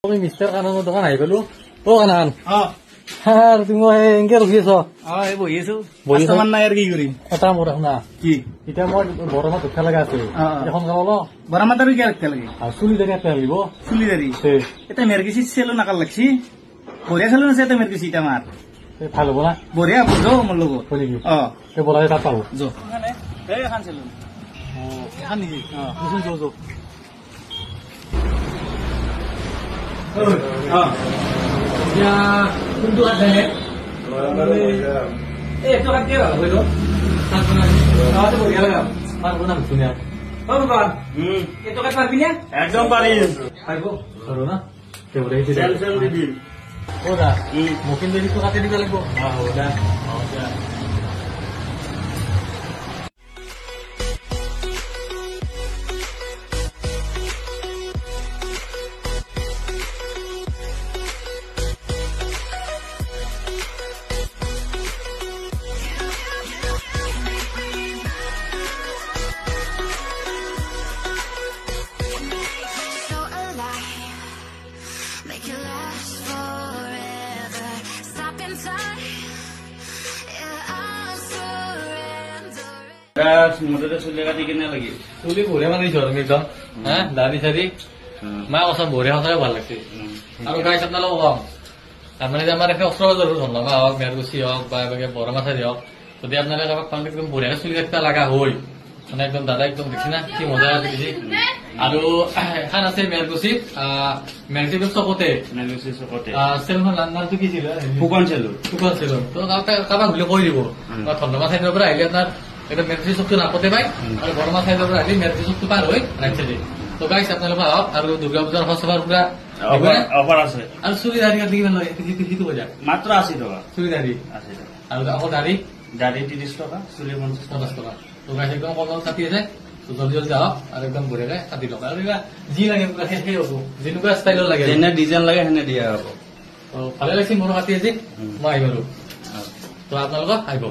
আমি মিষ্টাৰ কাননৰ দোকান আহি পালো। অ কানন তুমি এনেকে ৰখি আছ? বহি আছো। কাষ্টমাৰ নাই আৰু কি কৰিম? এটা মোৰ শুনা কি এতিয়া মই বৰমাত উঠা লগা আছে এখন কাম ল বৰামাত আৰু কি ৰাখতে লাগে? চুলি দাঁড়ি একটা লাগিব চুলি দাঁড়ি এটা মেরগেছি চেলো নাকাল লাগছি বঢ়িয়া চেলো আছে এটা মেরগেছি এটা মার ভাল হব না? বঢ়িয়া বুঝো মোৰ লগত হয় নেকি? বলা তাত পাব এখন চেলো এখন নেকি? যো যো এতিয়া কোনটো কাট থাকে? এইটো কাট দিয়ে ভাল হইলো বঢ়িয়া লাগা পারবো না ধুনীয়া এইটো কাট পারবি না? একদম পারিস পারব পারো না সেল সেল দিবি ওরা মুখিন দেরি তো কাটে দিতে লাগবো। Make it last forever. Stop in time. Yeah, I'll surrender. মোটরে চুলি কাটি কিনে লাগি চুলি বঢ়িয়া বানাইছ তুমি একদম দাড়ি চাৰি মায়ে কচম বঢ়িয়া সঁচাই ভাল লাগছে। আৰু গাইছ আপোনালোক কম তাৰমানে যে আমাৰ একে ওচৰ পাজৰৰ ধনলগা হওক মেৰগুচি হওক বা বৰমা চাৰি হওক যদি আপোনালোকে কাৰোবাক পাওঁ একদম বঢ়িয়াকে চুলি কাটিব লগা হয় মানে একদম দাদা একদম দেখছি না কি মজা দেখিছি। আৰু এখন আছে মেৰগুচিত মেৰগুচি চকতে চেলুনৰ নামটো কি ছিল? Phukan saloon Phukan saloon. তো কাৰোবাক বুলি কৈ দিব ধনলগা চাইডৰ পৰা আহিলে আপোনাৰ এটা মেৰগুচি চকটো নাপতে পায় আৰু বৰমা চাইডৰ পৰা আহিলে মেৰগুচি চকটো পাৰ হৈ ৰাইট চাইডে। তো গাইছ আপোনালোকে আহক আৰু দুৰ্গা পূজাৰ সঁচাৰ পৰা অফাৰ আছে আৰু চুলি দাড়ি কাটি কিমান লয় সেইটো বজা মাত্ৰ 80 টাকা চুলি দাড়ি 80 টাকা আৰু আকৌ দাড়ি দাড়ি 30 টাকা চুলি 50 টাকা 50 টকা। তো গাইছ একদম কম কাটি আছে তো জলদি জলদি আহক আৰু একদম বঢ়িয়াকে কাটি লওক আৰু যি লাগে সেই হ'ব যেনেকুৱা ষ্টাইলৰ লাগে যেনে ডিজাইন লাগে সেনে দিয়া হ'ব। তো ভালে লাগিছে মোৰো কাটি আছে মই আহিব তো আপোনালোকক আহিব।